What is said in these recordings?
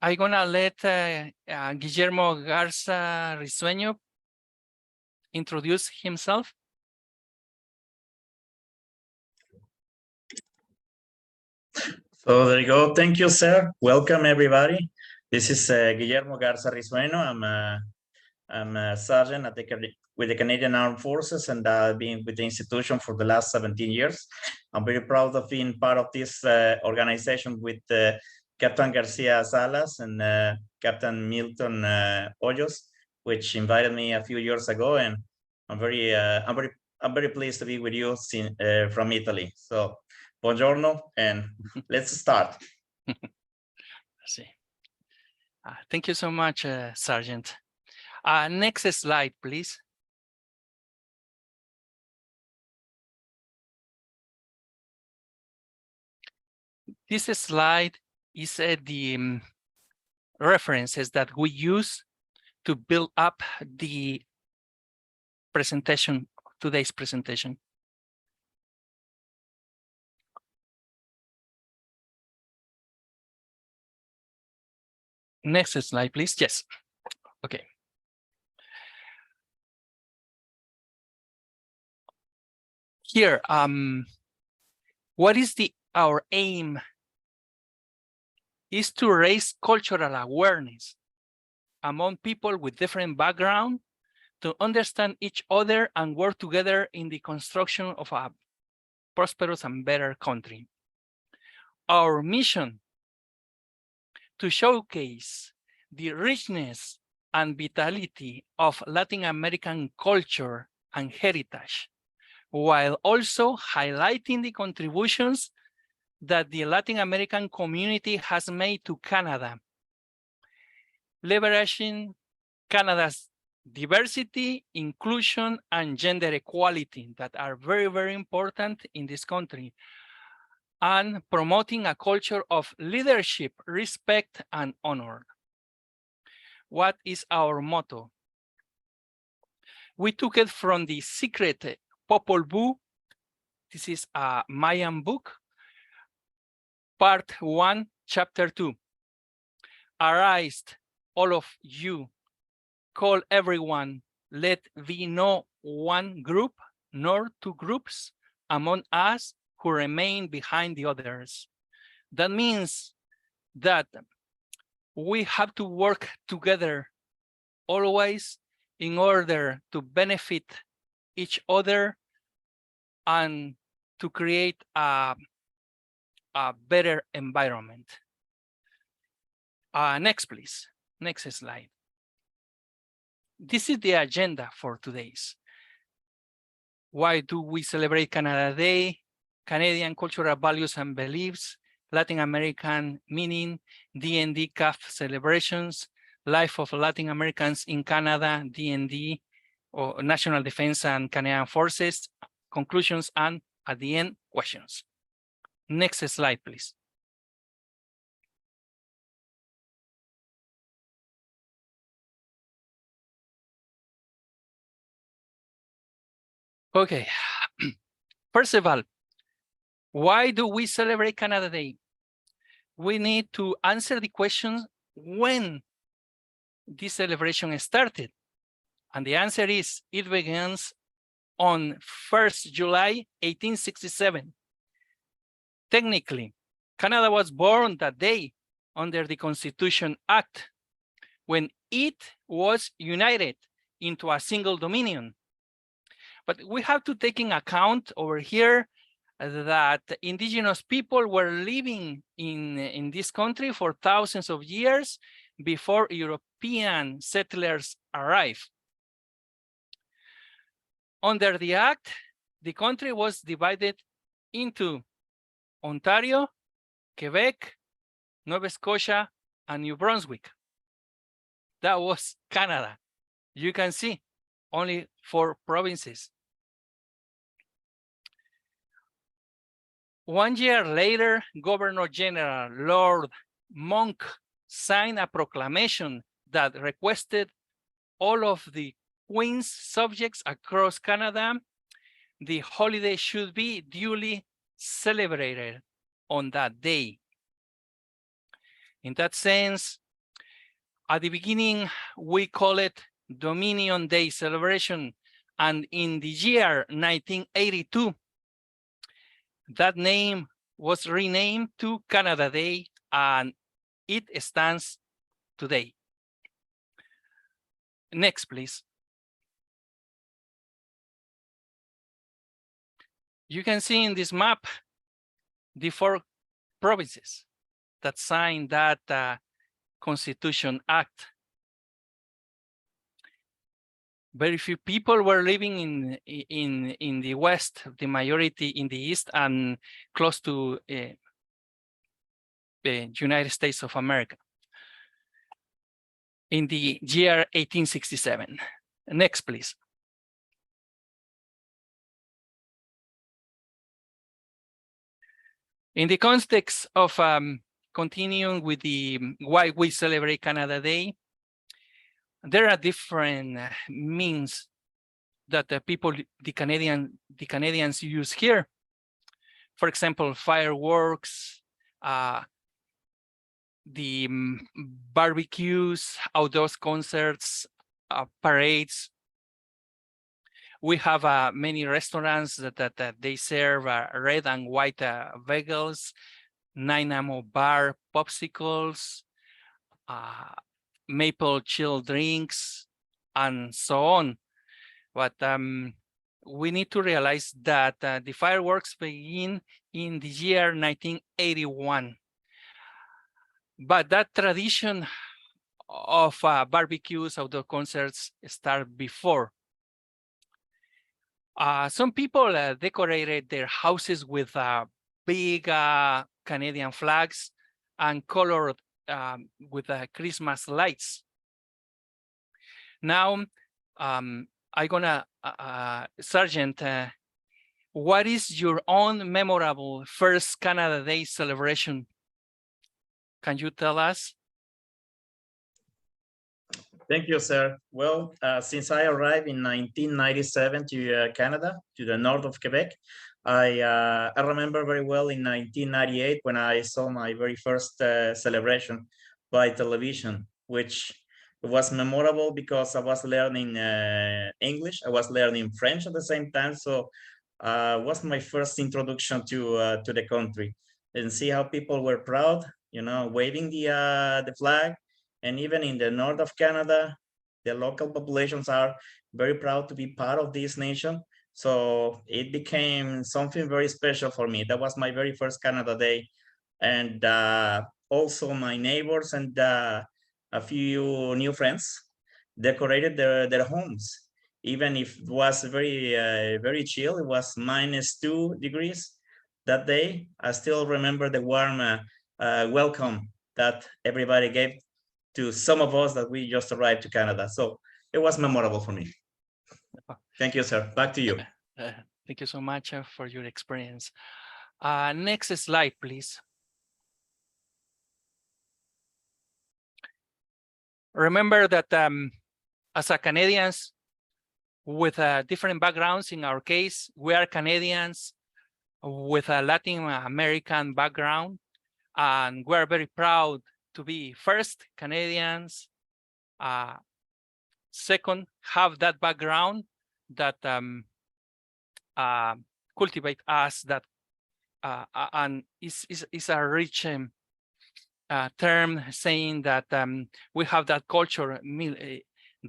I'm gonna let Guillermo Garza-Risueno introduce himself. So there you go. Thank you, sir. Welcome, everybody. This is Guillermo Garza-Risueno. I'm a sergeant with the Canadian Armed Forces, and I've been with the institution for the last 17 years. I'm very proud of being part of this organization with Captain Garcia-Salas and Captain Milton Hoyos, which invited me a few years ago, and I'm very pleased to be with you from Italy. So, buongiorno, and let's start. Thank you so much, Sargent. Next slide, please. This slide is the references that we use to build up the presentation, today's presentation. Next slide, please. Yes. Okay. Here, what is our aim? Is to raise cultural awareness among people with different backgrounds to understand each other and work together in the construction of a prosperous and better country. Our mission: to showcase the richness and vitality of Latin American culture and heritage, while also highlighting the contributions that the Latin American community has made to Canada, leveraging Canada's diversity, inclusion, and gender equality that are very, very important in this country, and promoting a culture of leadership, respect, and honor. What is our motto? We took it from the Secret Popol Vuh. This is a Mayan book, Part 1, Chapter 2. Arise, all of you, call everyone, let be no one group, nor two groups among us who remain behind the others. That means that we have to work together always in order to benefit each other and to create a better environment. Next, please. Next slide. This is the agenda for today's. Why do we celebrate Canada Day? Canadian cultural values and beliefs, Latin American meaning, D&D CAF celebrations, life of Latin Americans in Canada, D&D, or National Defense and Canadian Forces, conclusions, and at the end, questions. Next slide, please. Okay, first of all, why do we celebrate Canada Day? We need to answer the question when this celebration started. And the answer is, it begins on 1st July, 1867. Technically, Canada was born that day under the Constitution Act, when it was united into a single dominion. But we have to take in account over here that indigenous people were living in this country for thousands of years before European settlers arrived. Under the Act, the country was divided into Ontario, Quebec, Nova Scotia, and New Brunswick. That was Canada. You can see only 4 provinces. 1 year later, Governor General Lord Monck signed a proclamation that requested all of the Queen's subjects across Canada, the holiday should be duly celebrated on that day. In that sense, At the beginning, we call it Dominion Day celebration. And in the year 1982, that name was renamed to Canada Day, and it stands today. Next, please. You can see in this map the 4 provinces that signed that Constitution Act. Very few people were living in the West, the majority in the East and close to the United States of America in the year 1867. Next, please. In the context of continuing with the why we celebrate Canada Day, there are different means that the people, the Canadians use here. For example, fireworks, the barbecues, outdoor concerts, parades. We have many restaurants that they serve red and white bagels, 9-ammo bar popsicles, maple chill drinks, and so on. But we need to realize that the fireworks begin in the year 1981. But that tradition of barbecues, outdoor concerts start before. Some people decorated their houses with big Canadian flags and colored with Christmas lights. Now, I'm gonna, Sargent, what is your own memorable first Canada Day celebration? Can you tell us? Thank you, sir. Well, since I arrived in 1997 to Canada, to the north of Quebec, I remember very well in 1998 when I saw my very first celebration by television, which was memorable because I was learning English, I was learning French at the same time, so was my first introduction to the country, and see how people were proud, you know, waving the flag. And even in the north of Canada, the local populations are very proud to be part of this nation. So it became something very special for me. That was my very first Canada Day. And also my neighbors and a few new friends decorated their homes. Even if it was very chill, it was -2 degrees that day. I still remember the warm welcome that everybody gave to some of us that we just arrived to Canada. So it was memorable for me. Thank you, sir. Back to you. Thank you so much for your experience. Next slide, please. Remember that as a Canadians with different backgrounds, in our case, we are Canadians with a Latin American background, and we're very proud to be first Canadians, second, have that background that cultivate us, that and is a rich term saying that we have that culture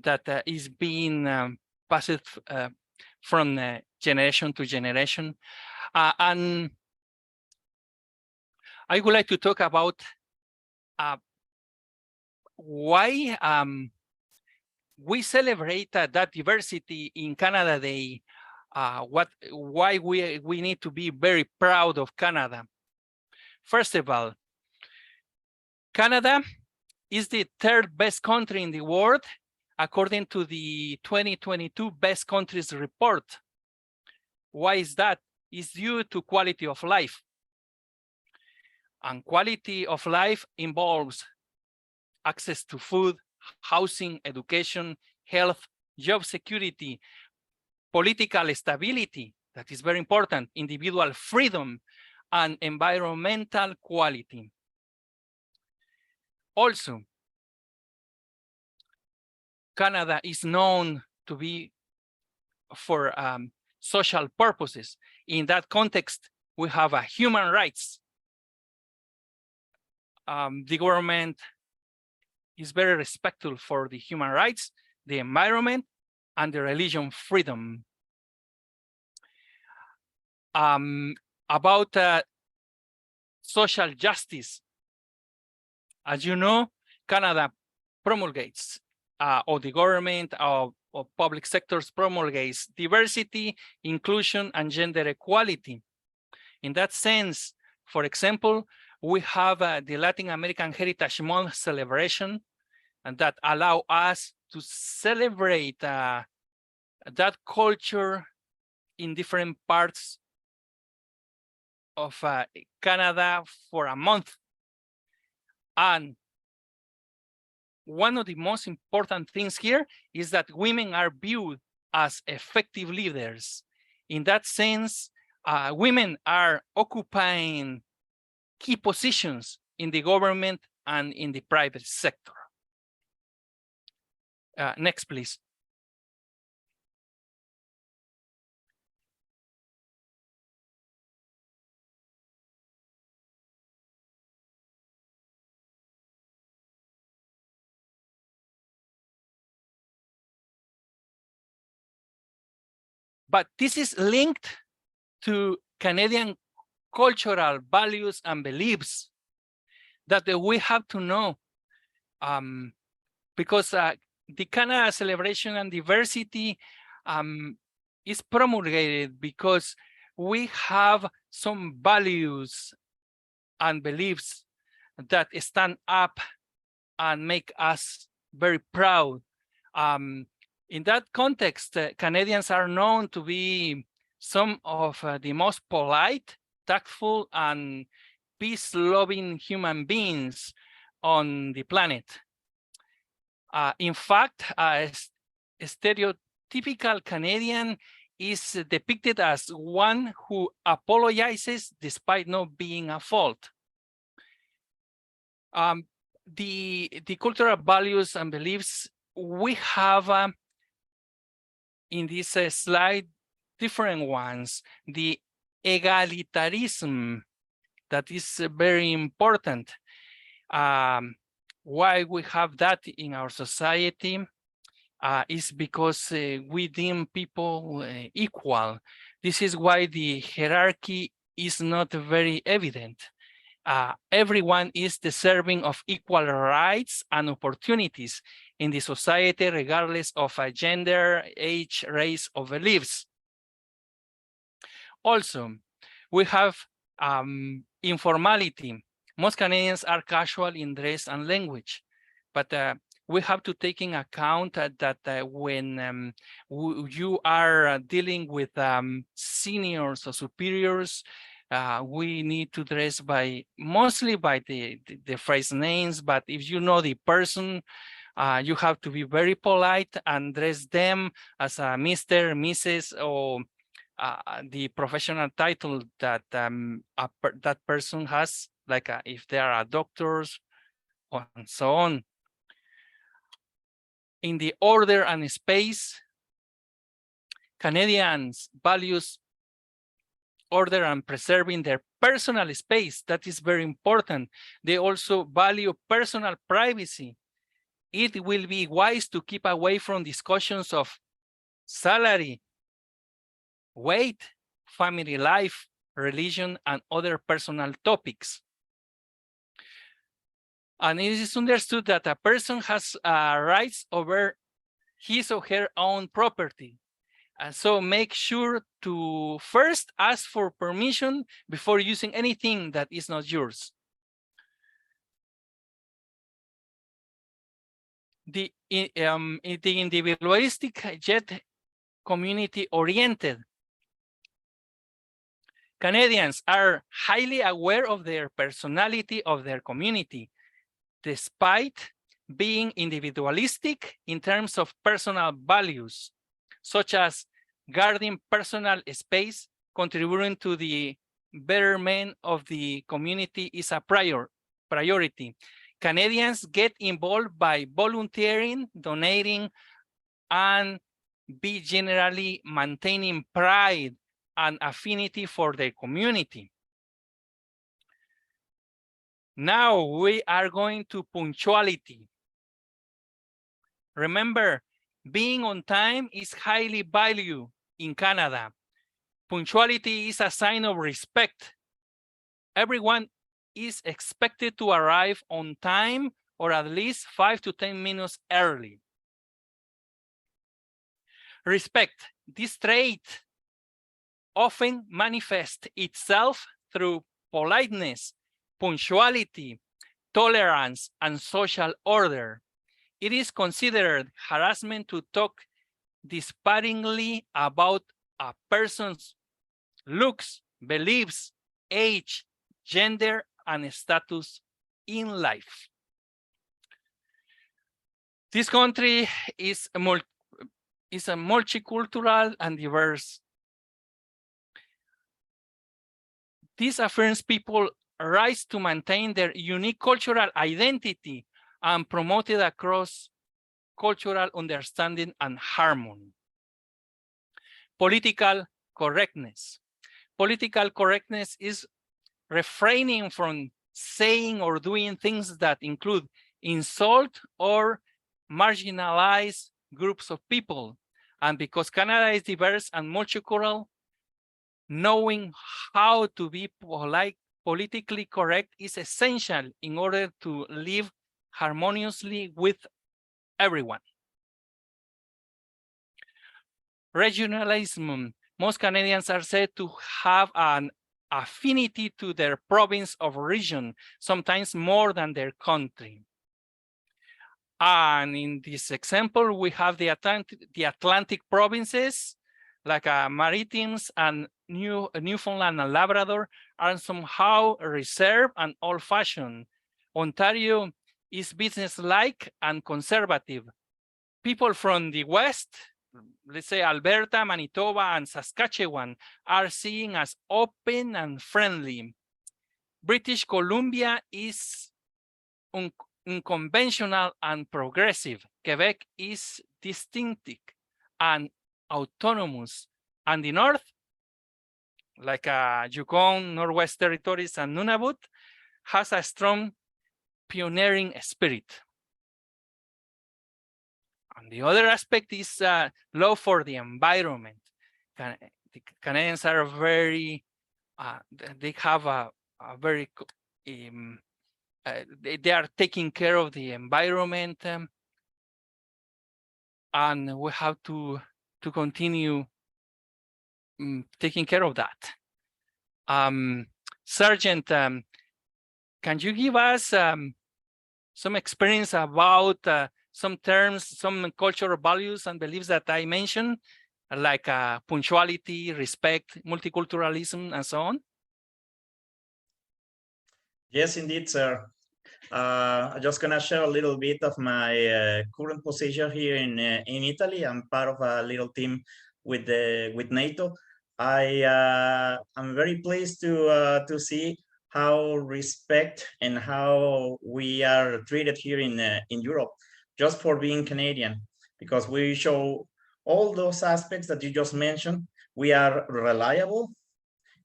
that is being passed from generation to generation. And I would like to talk about why we celebrate that diversity in Canada Day. Why we need to be very proud of Canada. First of all, Canada is the 3rd best country in the world according to the 2022 Best Countries Report. Why is that? It's due to quality of life. And quality of life involves access to food, housing, education, health, job security, political stability, that is very important, individual freedom, and environmental quality. Also, Canada is known to be for social purposes. In that context, we have human rights. The government is very respectful for the human rights, the environment, and the religion freedom. About social justice, as you know, Canada promulgates, or the government or public sectors promulgates diversity, inclusion, and gender equality. In that sense, for example, we have the Latin American Heritage Month celebration, and that allow us to celebrate that culture in different parts of Canada for a month. And one of the most important things here is that women are viewed as effective leaders. In that sense, women are occupying key positions in the government and in the private sector. Next, please. But this is linked to Canadian cultural values and beliefs that we have to know, because the Canada Celebration and Diversity is promulgated because we have some values and beliefs that stand up and make us very proud. In that context, Canadians are known to be some of the most polite, tactful, and peace-loving human beings on the planet. In fact, a stereotypical Canadian is depicted as one who apologizes despite not being at fault. The cultural values and beliefs we have in this slide, different ones. The egalitarianism, that is very important. Why we have that in our society is because we deem people equal. This is why the hierarchy is not very evident. Everyone is deserving of equal rights and opportunities in the society, regardless of gender, age, race, or beliefs. Also, we have informality. Most Canadians are casual in dress and language, but we have to take in account that when you are dealing with seniors or superiors, we need to dress mostly by the phrase names, but if you know the person, you have to be very polite and dress them as a Mr., Mrs., or the professional title that that person has, like if they are doctors and so on. In the order and space, Canadians values order and preserving their personal space. That is very important. They also value personal privacy. It will be wise to keep away from discussions of salary, weight, family life, religion, and other personal topics. And it is understood that a person has rights over his or her own property. And so make sure to first ask for permission before using anything that is not yours. The individualistic yet community-oriented. Canadians are highly aware of their personality of their community, despite being individualistic in terms of personal values, such as guarding personal space, contributing to the betterment of the community is a priority. Canadians get involved by volunteering, donating, and be generally maintaining pride and affinity for the community. Now we are going to punctuality. Remember, being on time is highly valued in Canada. Punctuality is a sign of respect. Everyone is expected to arrive on time or at least 5 to 10 minutes early. Respect. This trait often manifests itself through politeness, punctuality, tolerance, and social order. It is considered harassment to talk disparagingly about a person's looks, beliefs, age, gender, and status in life. This country is a multicultural and diverse. This affirms people's rights to maintain their unique cultural identity and promote it across cultural understanding and harmony. Political correctness. Political correctness is refraining from saying or doing things that include insult or marginalize groups of people. And because Canada is diverse and multicultural, knowing how to be politically correct is essential in order to live harmoniously with everyone. Regionalism. Most Canadians are said to have an affinity to their province or region, sometimes more than their country. And in this example, we have the Atlantic provinces, like Maritimes and Newfoundland and Labrador, are somehow reserved and old-fashioned. Ontario is business-like and conservative. People from the West, let's say Alberta, Manitoba, and Saskatchewan, are seen as open and friendly. British Columbia is unconventional and progressive. Quebec is distinctive and autonomous. And the North, like Yukon, Northwest Territories, and Nunavut, has a strong pioneering spirit. And the other aspect is love for the environment. The Canadians are very, they have a very, they are taking care of the environment, and we have to continue taking care of that. Sargent, can you give us some experience about some terms, some cultural values and beliefs that I mentioned, like punctuality, respect, multiculturalism, and so on? Yes, indeed, sir. I'm just gonna share a little bit of my current position here in Italy. I'm part of a little team with NATO. I'm very pleased to see how respect and how we are treated here in Europe, just for being Canadian, because we show all those aspects that you just mentioned. We are reliable.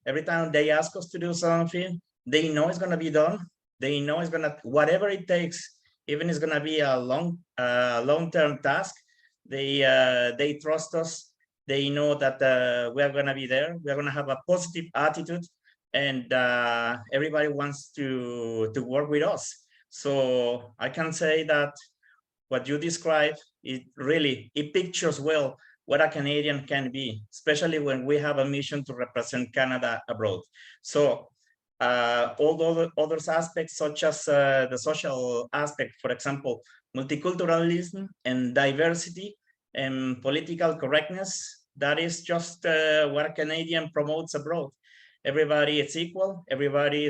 Every time they ask us to do something, they know it's gonna be done. They know it's gonna, whatever it takes, even it's gonna be a long-term task. They trust us. They know that we are gonna be there. We are gonna have a positive attitude, and everybody wants to work with us. So I can say that what you described, it pictures well what a Canadian can be, especially when we have a mission to represent Canada abroad. So all the other aspects, such as the social aspect, for example, multiculturalism and diversity and political correctness, that is just what a Canadian promotes abroad. Everybody is equal. Everybody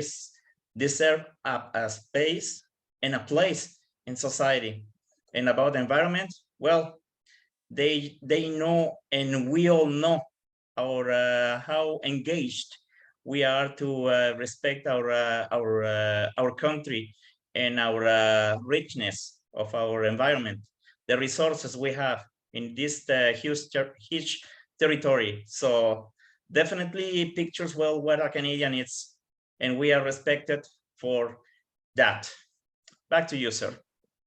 deserves a space and a place in society. And about the environment, well, they know, and we all know how engaged we are to respect our country and our richness of our environment, the resources we have in this huge territory. So definitely pictures well what a Canadian is, and we are respected for that. Back to you, sir.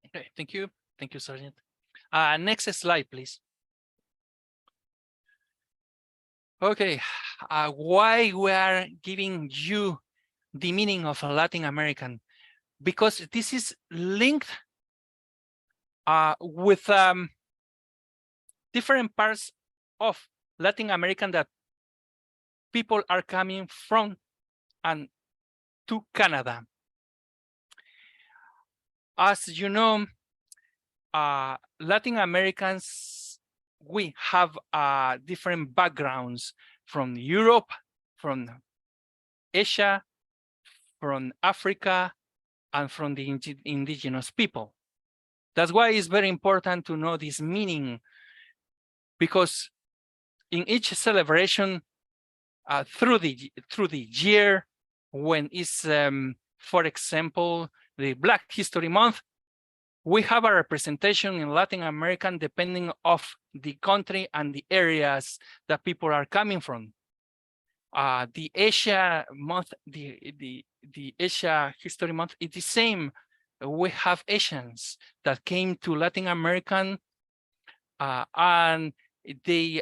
Okay, thank you. Thank you, Sargent. Next slide, please. Okay, why we are giving you the meaning of Latin American? Because this is linked with different parts of Latin America that people are coming from and to Canada. As you know, Latin Americans, we have different backgrounds from Europe, from Asia, from Africa, and from the indigenous people. That's why it's very important to know this meaning, because in each celebration through the year, when it's, for example, the Black History Month, we have a representation in Latin America depending of the country and the areas that people are coming from. The Asia month, the Asia History Month is the same. We have Asians that came to Latin American and they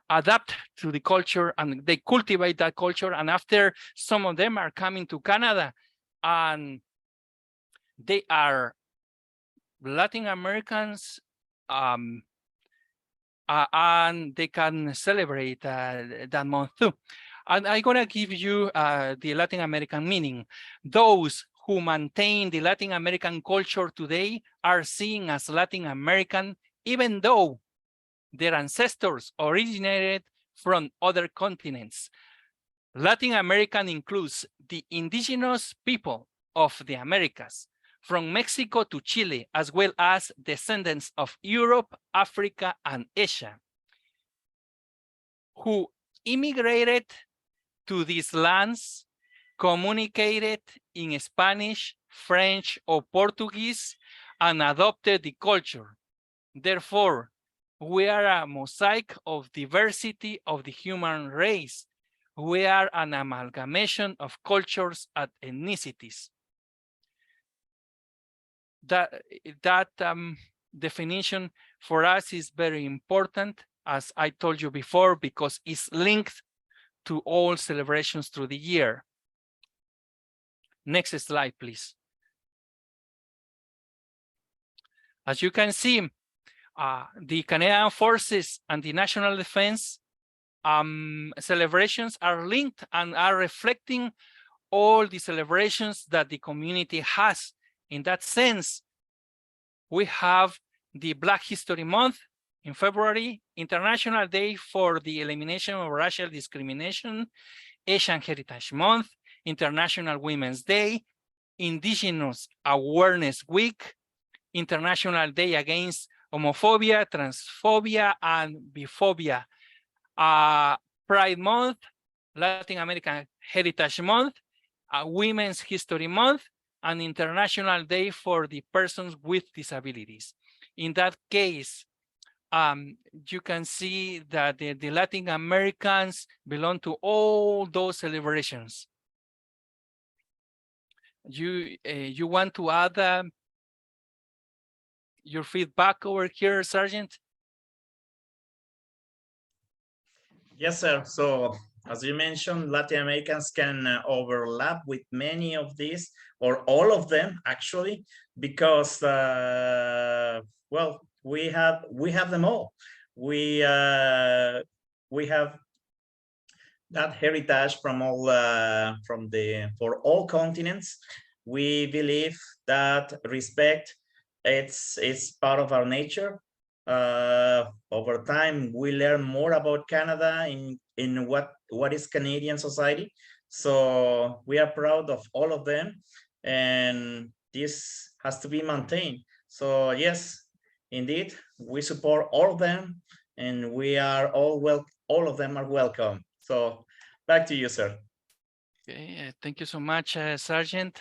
adapt to the culture and they cultivate that culture. And after, some of them are coming to Canada and they are Latin Americans, and they can celebrate that month too. And I'm gonna give you the Latin American meaning. Those who maintain the Latin American culture today are seen as Latin American, even though their ancestors originated from other continents. Latin American includes the indigenous people of the Americas, from Mexico to Chile, as well as descendants of Europe, Africa, and Asia, who immigrated to these lands, communicated in Spanish, French, or Portuguese, and adopted the culture. Therefore, we are a mosaic of diversity of the human race. We are an amalgamation of cultures and ethnicities. That definition for us is very important, as I told you before, because it's linked to all celebrations through the year. Next slide, please. As you can see, the Canadian Forces and the National Defense celebrations are linked and are reflecting all the celebrations that the community has. In that sense, we have the Black History Month in February, International Day for the Elimination of Racial Discrimination, Asian Heritage Month, International Women's Day, Indigenous Awareness Week, International Day Against Homophobia, Transphobia, and Biphobia, Pride Month, Latin American Heritage Month, Women's History Month, and International Day for the Persons with Disabilities. In that case, you can see that the Latin Americans belong to all those celebrations. You want to add your feedback over here, Sargent? Yes, sir. So as you mentioned, Latin Americans can overlap with many of these, or all of them actually, because well, we have them all. We have that heritage from all for all continents. We believe that respect it's part of our nature. Over time, we learn more about Canada in what is Canadian society. So we are proud of all of them, and this has to be maintained. So yes, indeed, we support all of them, and we are all of them are welcome. So back to you, sir. Okay, thank you so much, Sargent.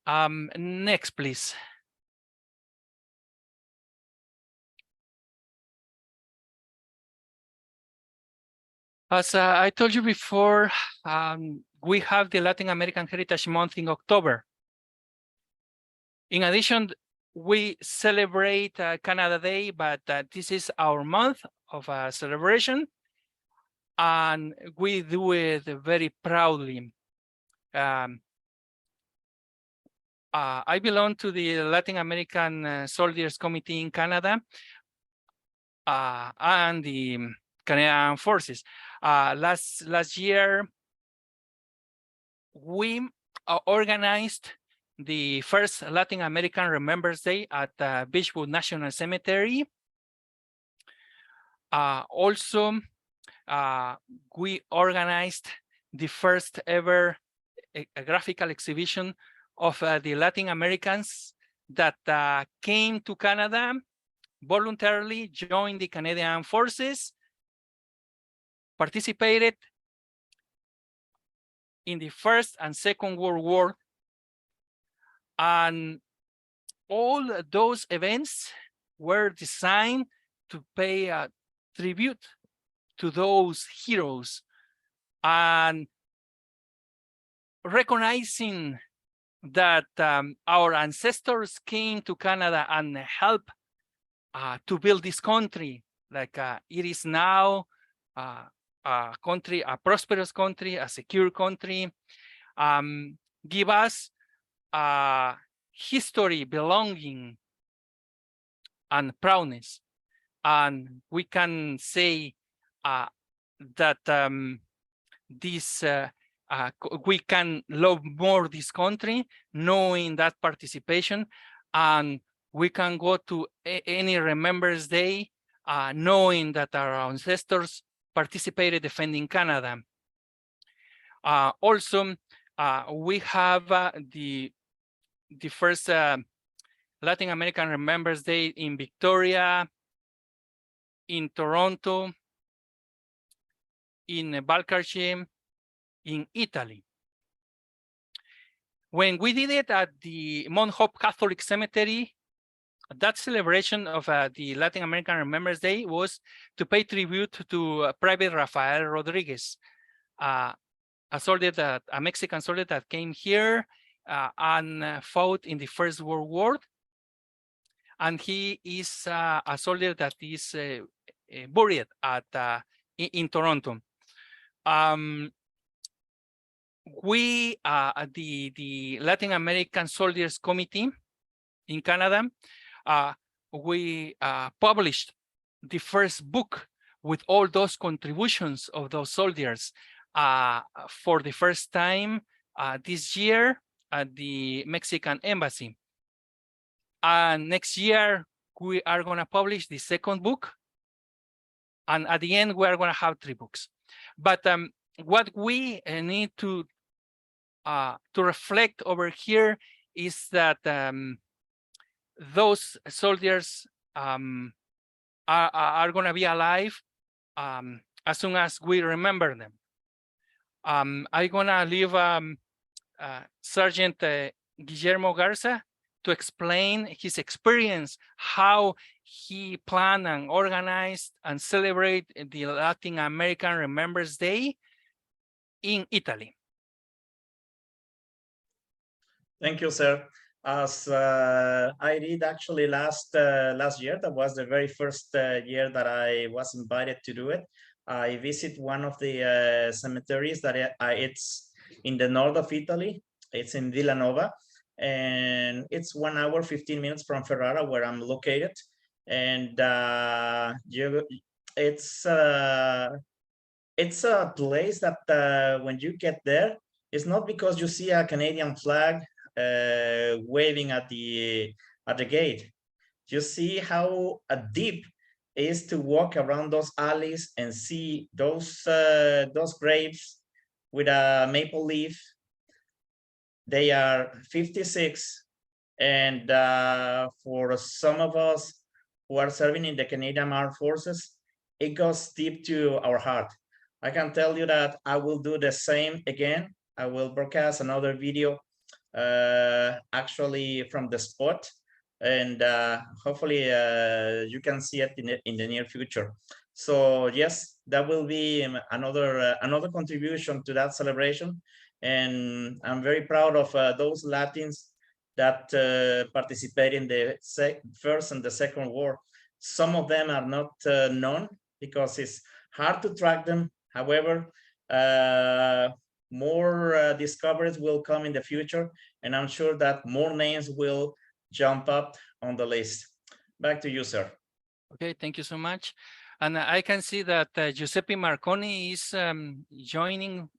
Next, please. As I told you before, we have the Latin American Heritage Month in October. In addition, we celebrate Canada Day, but this is our month of celebration, and we do it very proudly. I belong to the Latin American Soldiers Committee in Canada and the Canadian Forces. Last year, we organized the first Latin American Remembrance Day at Beechwood National Cemetery. Also, we organized the first ever graphical exhibition of the Latin Americans that came to Canada, voluntarily joined the Canadian Forces, participated in the First and Second World War, and all those events were designed to pay a tribute to those heroes and recognizing that our ancestors came to Canada and helped to build this country like it is now, a country, a prosperous country, a secure country, give us history, belonging, and proudness. And we can say that this we can love more this country knowing that participation, and we can go to any Remembrance Day knowing that our ancestors participated defending Canada. Also, we have the first Latin American Remembrance Day in Victoria, in Toronto, in Valcartier, in Italy. When we did it at the Mount Hope Catholic Cemetery, that celebration of the Latin American Remembrance Day was to pay tribute to Private Rafael Rodriguez, a Mexican soldier that came here and fought in the First World War. And he is a soldier that is buried at in Toronto. We, the Latin American Soldiers Committee in Canada, we published the first book with all those contributions of those soldiers for the first time this year at the Mexican Embassy. And next year, we are going to publish the second book. And at the end, we are going to have 3 books. But what we need to reflect over here is that those soldiers are going to be alive as soon as we remember them. I'm going to leave Sergeant Guillermo Garza to explain his experience, how he planned and organized and celebrate the Latin American Remembrance Day in Italy. Thank you, sir. As I did actually last year, that was the very first year that I was invited to do it. I visit one of the cemeteries that it's in the north of Italy. It's in Villanova, and it's 1 hour, 15 minutes from Ferrara, where I'm located. And it's a place that when you get there, it's not because you see a Canadian flag waving at the gate. You see how deep it is to walk around those alleys and see those graves with a maple leaf. They are 56, and for some of us who are serving in the Canadian Armed Forces, it goes deep to our heart. I can tell you that I will do the same again. I will broadcast another video actually from the spot, and hopefully you can see it in the near future. So yes, that will be another contribution to that celebration, and I'm very proud of those Latins that participate in the first and the second war. Some of them are not known because it's hard to track them. However, more discoveries will come in the future, and I'm sure that more names will jump up on the list. Back to you, sir. Okay, thank you so much. And I can see that Giuseppe Marconi is joining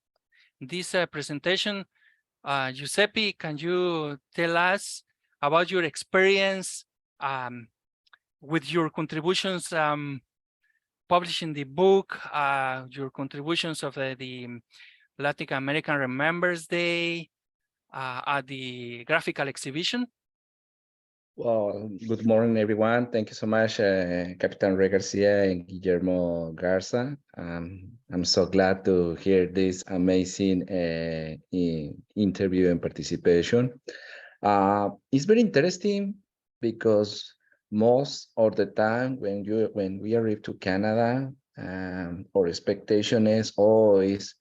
this presentation. Giuseppe, can you tell us about your experience with your contributions publishing the book, your contributions of the Latin American Remembers Day at the graphical exhibition? Well, good morning, everyone. Thank you so much, Captain Ray Garcia and Guillermo Garza. I'm so glad to hear this amazing interview and participation. It's very interesting because most of the time when we arrive to Canada, our expectation is always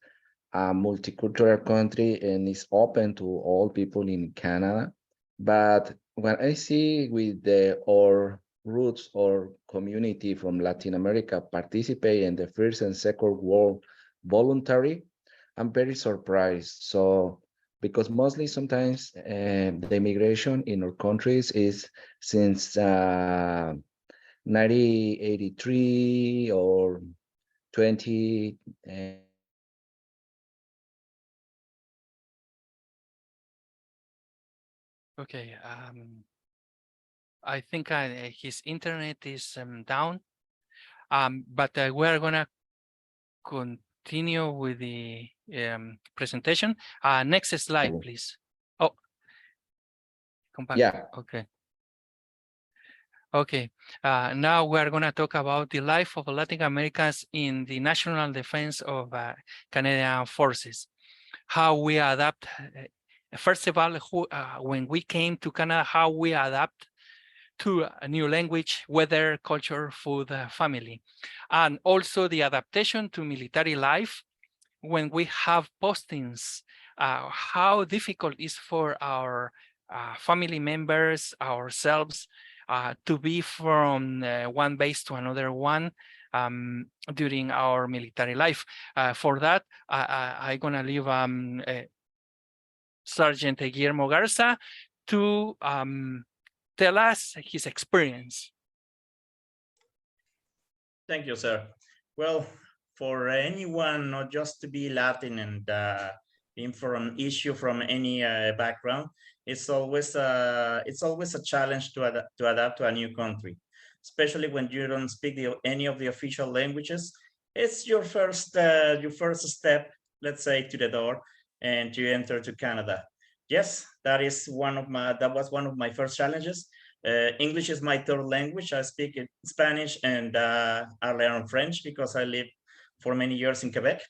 a multicultural country and is open to all people in Canada. But when I see with our roots or community from Latin America participate in the First and Second World voluntary, I'm very surprised. So because mostly sometimes the immigration in our countries is since 1983 or 20. Okay, I think his internet is down, but we're gonna continue with the presentation. Next slide, please. Oh, come back. Yeah. Okay. Okay, now we're gonna talk about the life of Latin Americans in the national defense of Canadian forces, how we adapt. First of all, when we came to Canada, how we adapt to a new language, weather, culture, food, family, and also the adaptation to military life when we have postings, how difficult is for our family members, ourselves, to be from one base to another one during our military life. For that, I'm gonna leave Sergeant Guillermo Garza to tell us his experience. Thank you, sir. Well, for anyone not just to be Latin and being from an issue from any background, it's always a challenge to adapt to a new country, especially when you don't speak any of the official languages. It's your first step, let's say, to the door and to enter to Canada. Yes, that was one of my first challenges. English is my third language. I speak Spanish and I learn French because I lived for many years in Quebec.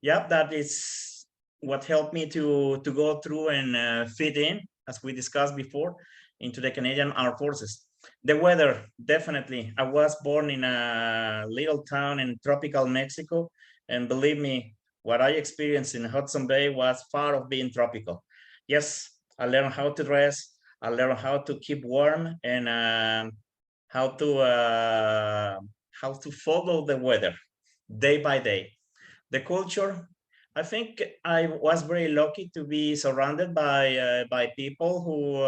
Yeah, that is what helped me to go through and fit in, as we discussed before, into the Canadian Armed Forces. The weather, definitely. I was born in a little town in tropical Mexico, and believe me, what I experienced in Hudson Bay was far of being tropical. Yes, I learned how to dress, I learned how to keep warm, and how to follow the weather day by day. The culture, I think I was very lucky to be surrounded by people who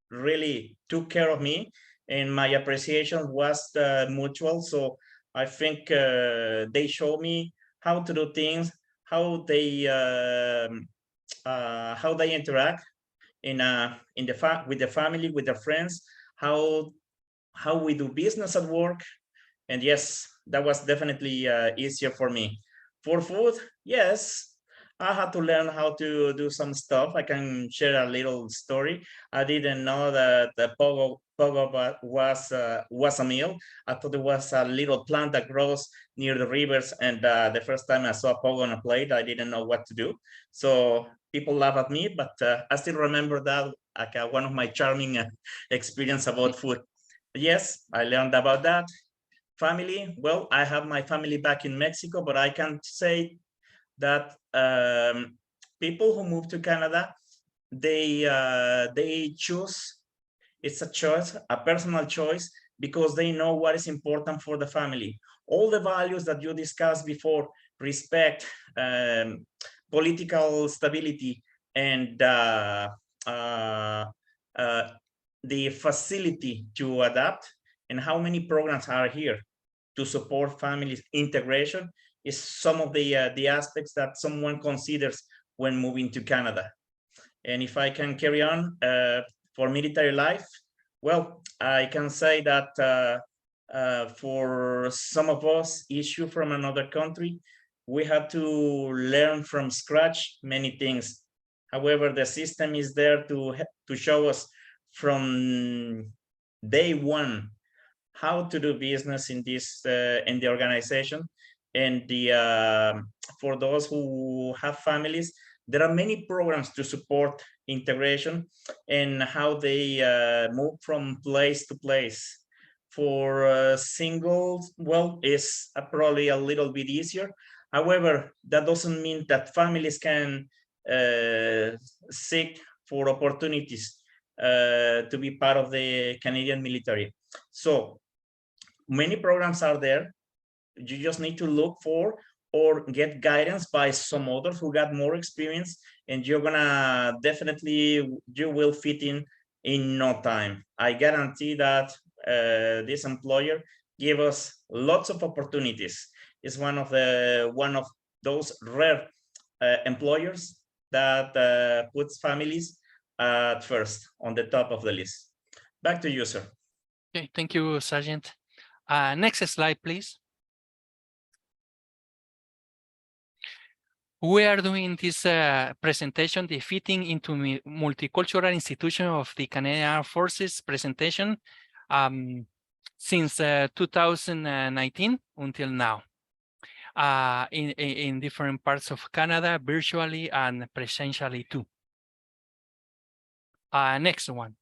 really took care of me, and my appreciation was mutual. So I think they showed me how to do things, how they interact with the family, with the friends, how we do business at work. And yes, that was definitely easier for me. For food, yes, I had to learn how to do some stuff. I can share a little story. I didn't know that the pogo was a meal. I thought it was a little plant that grows near the rivers. And the first time I saw a pogo on a plate, I didn't know what to do. So people laugh at me, but I still remember that like one of my charming experience about food. Yes, I learned about that. Family, well, I have my family back in Mexico, but I can say that people who move to Canada, they choose, it's a choice, a personal choice, because they know what is important for the family. All the values that you discussed before, respect, political stability, and the facility to adapt, and how many programs are here to support families integration is some of the aspects that someone considers when moving to Canada. And if I can carry on for military life, well, I can say that for some of us issue from another country, we have to learn from scratch many things. However, the system is there to show us from day one how to do business in this in the organization. And for those who have families, there are many programs to support integration and how they move from place to place. For singles, well, it's probably a little bit easier. However, that doesn't mean that families can seek for opportunities to be part of the Canadian military. So many programs are there. You just need to look for or get guidance by some others who got more experience, and you're gonna definitely, you will fit in no time. I guarantee that this employer give us lots of opportunities. It's one of those rare employers that puts families at first on the top of the list. Back to you, sir. Okay, thank you, Sargent. Next slide, please. We are doing this presentation, the fitting into multicultural institution of the Canadian Armed Forces presentation since 2019 until now, in different parts of Canada, virtually and presentially too. Next one.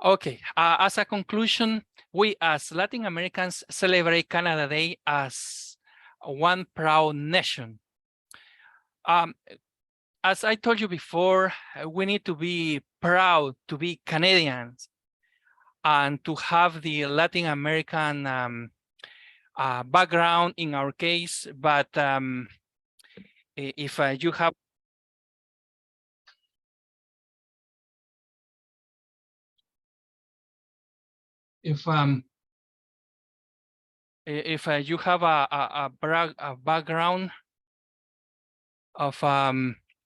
Okay, as a conclusion, we as Latin Americans celebrate Canada Day as one proud nation. As I told you before, we need to be proud to be Canadians and to have the Latin American background in our case, but if you have if you have a background of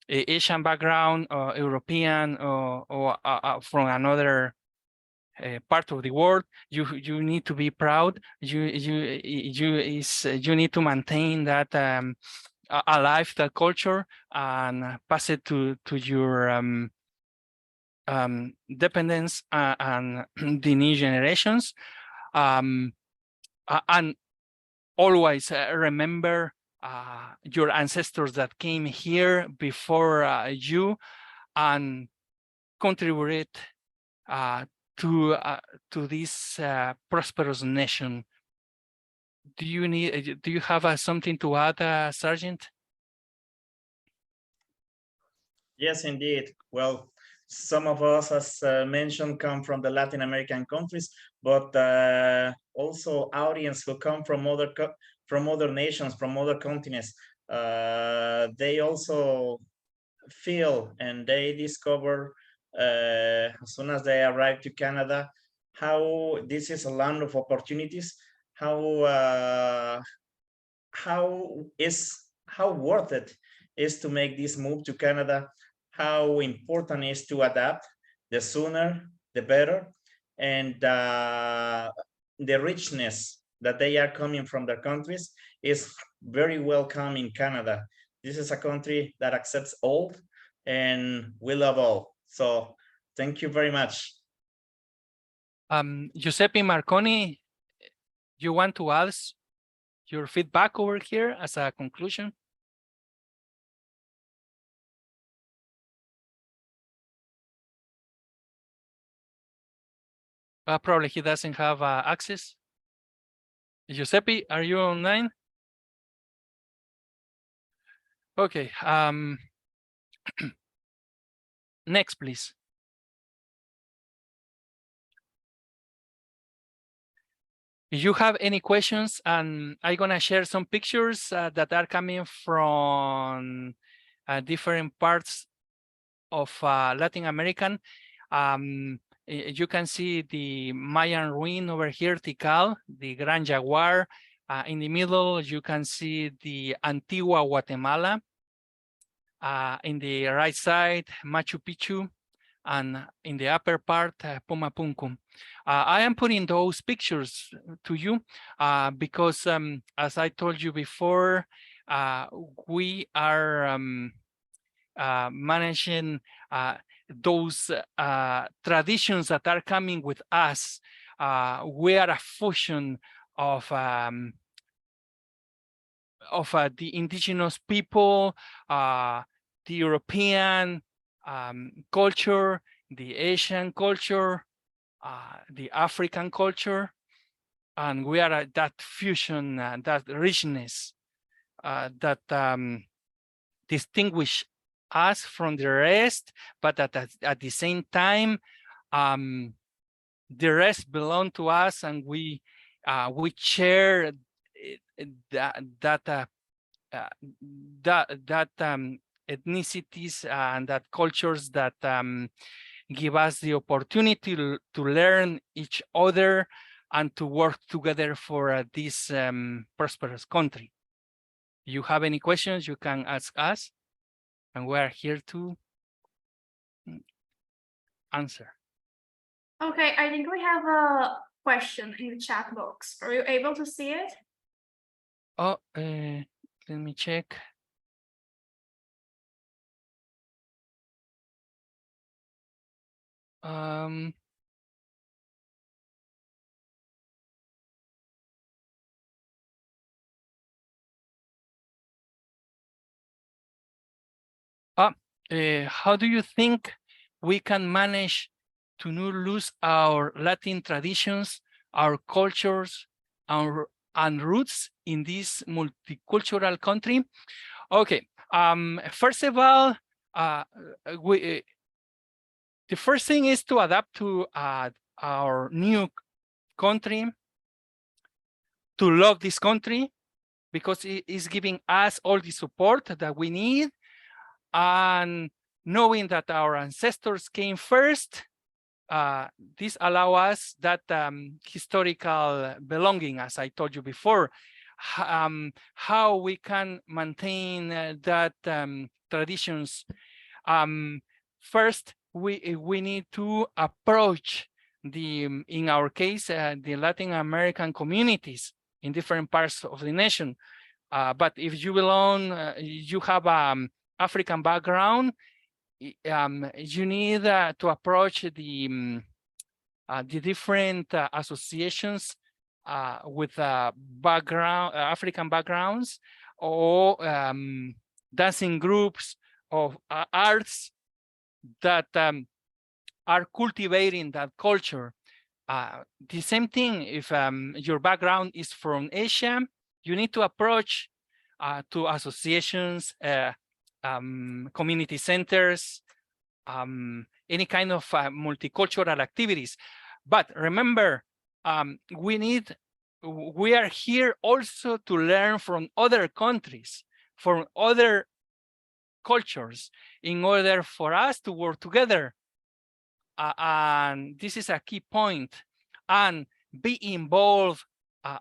Asian background or European or from another part of the world, you need to be proud. You need to maintain that alive, that culture, and pass it to your dependents and the new generations, and always remember your ancestors that came here before you and contribute to this prosperous nation. Do you have something to add, Sargent? Yes, indeed. Well, some of us, as mentioned, come from the Latin American countries, but also audience who come from other nations, from other continents. They also feel and they discover as soon as they arrive to Canada how this is a land of opportunities, how worth it is to make this move to Canada, how important it is to adapt. The sooner, the better. And the richness that they are coming from their countries is very welcome in Canada. This is a country that accepts all, and we love all. So thank you very much. Giuseppe Marconi, you want to add your feedback over here as a conclusion? Probably he doesn't have access. Giuseppe, are you online? Okay. Next, please. If you have any questions, and I'm gonna share some pictures that are coming from different parts of Latin American. You can see the Mayan ruin over here, Tikal, the Gran Jaguar. In the middle, you can see the Antigua Guatemala. In the right side, Machu Picchu, and in the upper part, Pumapunku. I am putting those pictures to you because, as I told you before, we are managing those traditions that are coming with us. We are a fusion of the indigenous people, the European culture, the Asian culture, the African culture, and we are that fusion, that richness that distinguish us from the rest, but at the same time, the rest belong to us, and we share that ethnicities and that cultures that give us the opportunity to learn each other and to work together for this prosperous country. You have any questions, you can ask us, and we are here to answer. Okay, I think we have a question in the chat box. Are you able to see it? Oh, let me check. How do you think we can manage to not lose our Latin traditions, our cultures, and roots in this multicultural country? Okay, first of all, the first thing is to adapt to our new country, to love this country, because it is giving us all the support that we need, and knowing that our ancestors came first, this allows us that historical belonging, as I told you before. How we can maintain that traditions. First, we need to approach in our case, the Latin American communities in different parts of the nation. But if you belong, you have African background, you need to approach the different associations with African backgrounds, or dancing groups of arts that are cultivating that culture. The same thing if your background is from Asia, you need to approach to associations, community centers, any kind of multicultural activities. But remember, we are here also to learn from other countries, from other cultures, in order for us to work together. And this is a key point. And be involved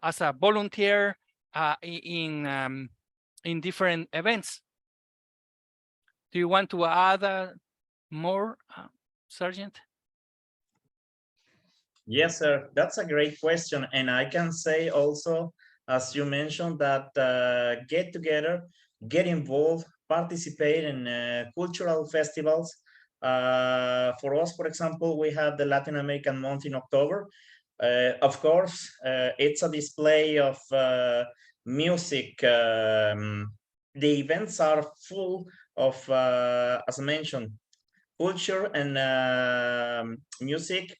as a volunteer in different events. Do you want to add more, Sargent? Yes, sir. That's a great question. And I can say also, as you mentioned, that get together, get involved, participate in cultural festivals. For us, for example, we have the Latin American Month in October. Of course, it's a display of music. The events are full of, as I mentioned, culture and music,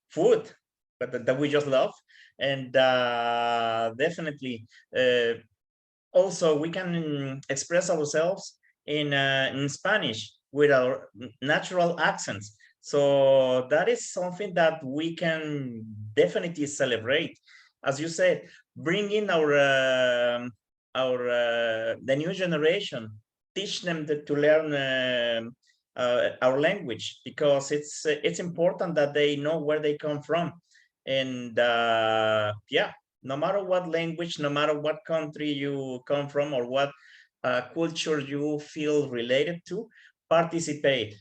food, but that we just love, and definitely also we can express ourselves in Spanish with our natural accents. So that is something that we can definitely celebrate. As you said, bring in the new generation, teach them to learn our language, because it's important that they know where they come from. And yeah, no matter what language, no matter what country you come from or what culture you feel related to, participate.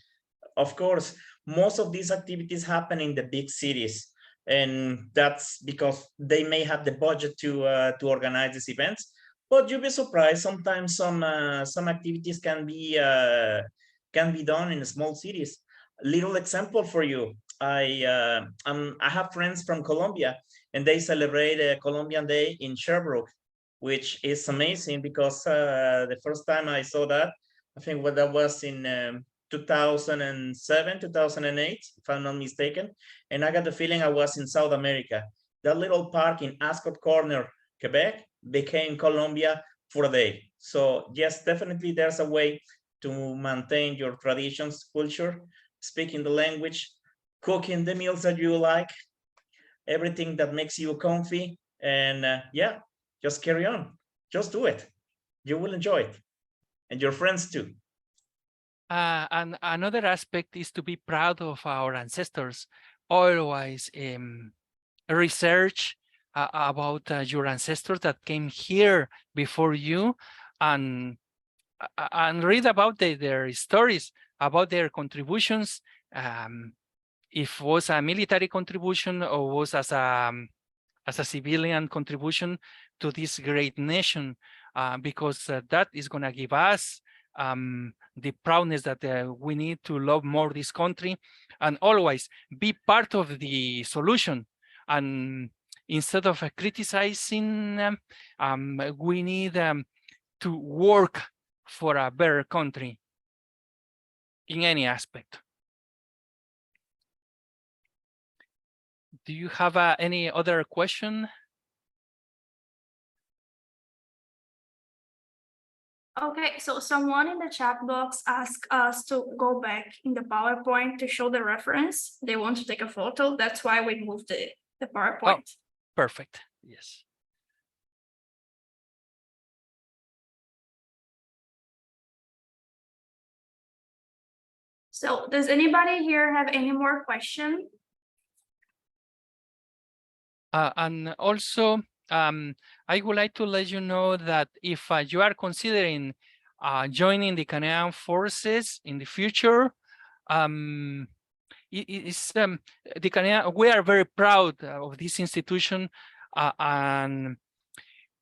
Of course, most of these activities happen in the big cities, and that's because they may have the budget to organize these events. But you'll be surprised, sometimes some activities can be done in small cities. Little example for you. I have friends from Colombia, and they celebrate Colombian Day in Sherbrooke, which is amazing, because the first time I saw that, I think that was in 2007, 2008, if I'm not mistaken. And I got the feeling I was in South America. That little park in Ascot Corner, Quebec, became Colombia for a day. So yes, definitely there's a way to maintain your traditions, culture, speaking the language, cooking the meals that you like, everything that makes you comfy. And yeah, just carry on. Just do it. You will enjoy it. And your friends too. And another aspect is to be proud of our ancestors. Always research about your ancestors that came here before you, and read about their stories, about their contributions. If was a military contribution or was as a civilian contribution to this great nation, because that is going to give us the proudness that we need to love more this country, and always be part of the solution. And instead of criticizing, we need to work for a better country in any aspect. Do you have any other question? Okay, so someone in the chat box asked us to go back in the PowerPoint to show the reference. They want to take a photo. That's why we moved the PowerPoint. Oh, perfect. Yes. So does anybody here have any more questions? And also, I would like to let you know that if you are considering joining the Canadian Forces in the future, the Canadian, we are very proud of this institution, and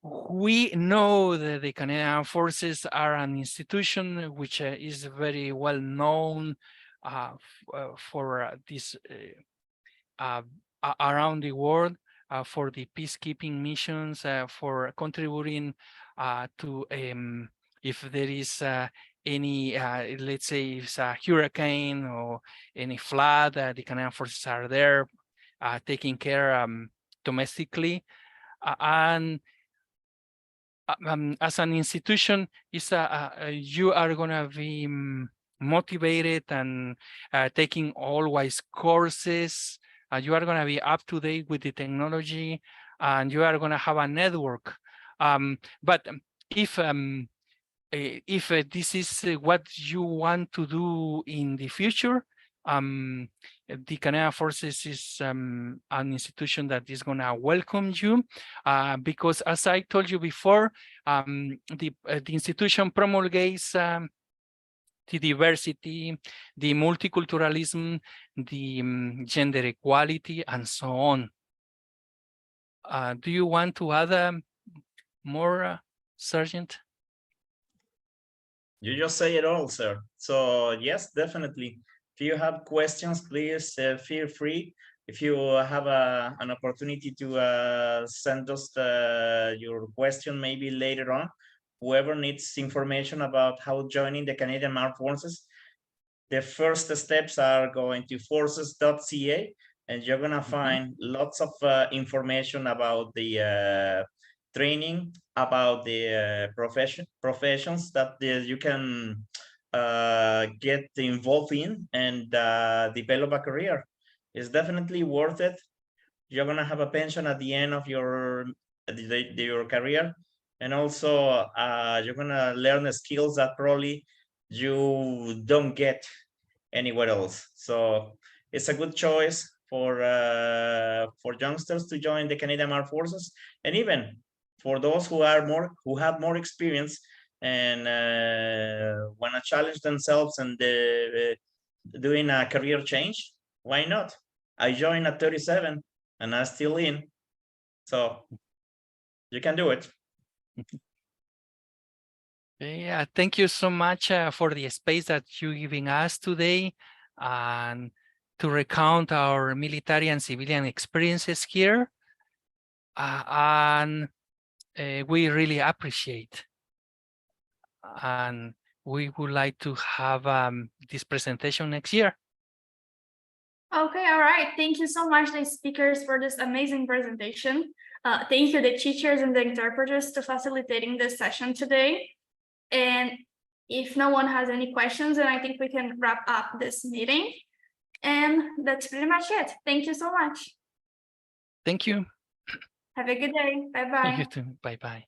we know that the Canadian Forces are an institution which is very well known for this around the world, for the peacekeeping missions, for contributing to if there is any, let's say, if it's a hurricane or any flood, the Canadian Forces are there taking care domestically. And as an institution, you are going to be motivated and taking always courses. You are going to be up to date with the technology, and you are going to have a network. But if this is what you want to do in the future, the Canadian Forces is an institution that is going to welcome you, because as I told you before, the institution promulgates the diversity, the multiculturalism, the gender equality, and so on. Do you want to add more, Sargent? You just say it all, sir. So yes, definitely. If you have questions, please feel free. If you have an opportunity to send us your question maybe later on, whoever needs information about how joining the Canadian Armed Forces, the first steps are going to forces.ca, and you're gonna find lots of information about the training, about the professions that you can get involved in and develop a career. It's definitely worth it. You're gonna have a pension at the end of your career, and also you're gonna learn the skills that probably you don't get anywhere else. So it's a good choice for youngsters to join the Canadian Armed Forces, and even for those who have more experience and want to challenge themselves and doing a career change. Why not? I joined at 37 and I'm still in, so you can do it. Yeah, thank you so much for the space that you're giving us today and to recount our military and civilian experiences here. We really appreciate. And we would like to have this presentation next year. Okay, all right. Thank you so much, the speakers, for this amazing presentation. Thank you, the teachers and the interpreters, to facilitating this session today. And if no one has any questions, then I think we can wrap up this meeting. And that's pretty much it. Thank you so much. Thank you. Have a good day. Bye-bye. You too. Bye-bye.